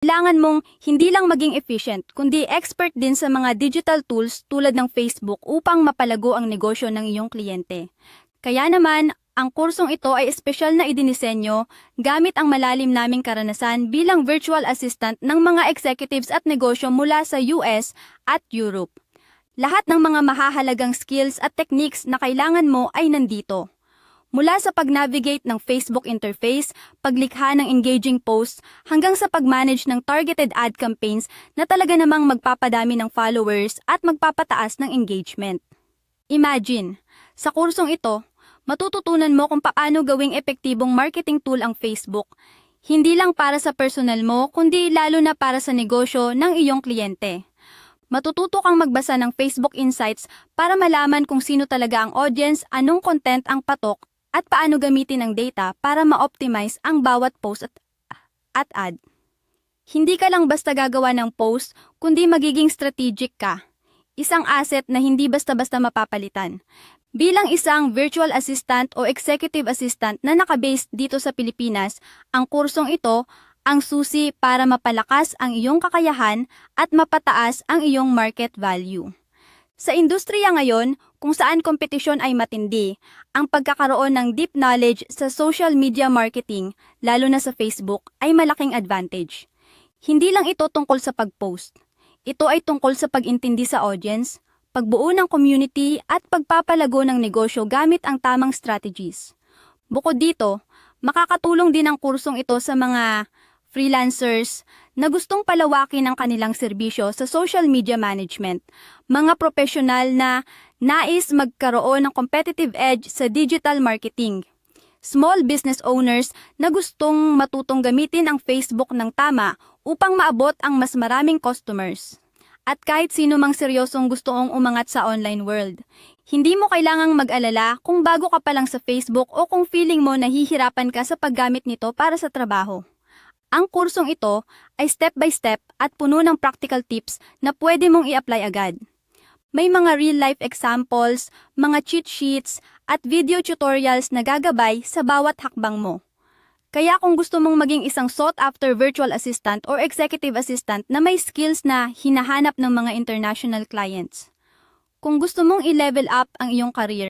Kailangan mong hindi lang maging efficient, kundi expert din sa mga digital tools tulad ng Facebook upang mapalago ang negosyo ng iyong kliyente. Kaya naman, ang kursong ito ay espesyal na idinisenyo gamit ang malalim naming karanasan bilang virtual assistant ng mga executives at negosyo mula sa US at Europe. Lahat ng mga mahahalagang skills at techniques na kailangan mo ay nandito. Mula sa pag-navigate ng Facebook interface, paglikha ng engaging posts, hanggang sa pag-manage ng targeted ad campaigns na talaga namang magpapadami ng followers at magpapataas ng engagement. Imagine, sa kursong ito, matututunan mo kung paano gawing epektibong marketing tool ang Facebook, hindi lang para sa personal mo, kundi lalo na para sa negosyo ng iyong kliyente. Matututo kang magbasa ng Facebook Insights para malaman kung sino talaga ang audience, anong content ang patok, at paano gamitin ang data para ma-optimize ang bawat post at ad. Hindi ka lang basta gagawa ng post, kundi magiging strategic ka. Isang asset na hindi basta-basta mapapalitan. Bilang isang virtual assistant o executive assistant na nakabase dito sa Pilipinas, ang kursong ito ang susi para mapalakas ang iyong kakayahan at mapataas ang iyong market value. Sa industriya ngayon, kung saan kompetisyon ay matindi, ang pagkakaroon ng deep knowledge sa social media marketing, lalo na sa Facebook, ay malaking advantage. Hindi lang ito tungkol sa pag-post. Ito ay tungkol sa pag-intindi sa audience, pagbuo ng community at pagpapalago ng negosyo gamit ang tamang strategies. Bukod dito, makakatulong din ang kursong ito sa mga freelancers na gustong palawakin ang kanilang serbisyo sa social media management, mga profesional na nais magkaroon ng competitive edge sa digital marketing, small business owners na gustong matutong gamitin ang Facebook ng tama upang maabot ang mas maraming customers, at kahit sino mang seryosong gustong umangat sa online world. Hindi mo kailangang mag-alala kung bago ka pa lang sa Facebook o kung feeling mo nahihirapan ka sa paggamit nito para sa trabaho. Ang kursong ito ay step-by-step at puno ng practical tips na pwede mong i-apply agad. May mga real-life examples, mga cheat sheets, at video tutorials na gagabay sa bawat hakbang mo. Kaya kung gusto mong maging isang sought-after virtual assistant or executive assistant na may skills na hinahanap ng mga international clients, kung gusto mong i-level up ang iyong career,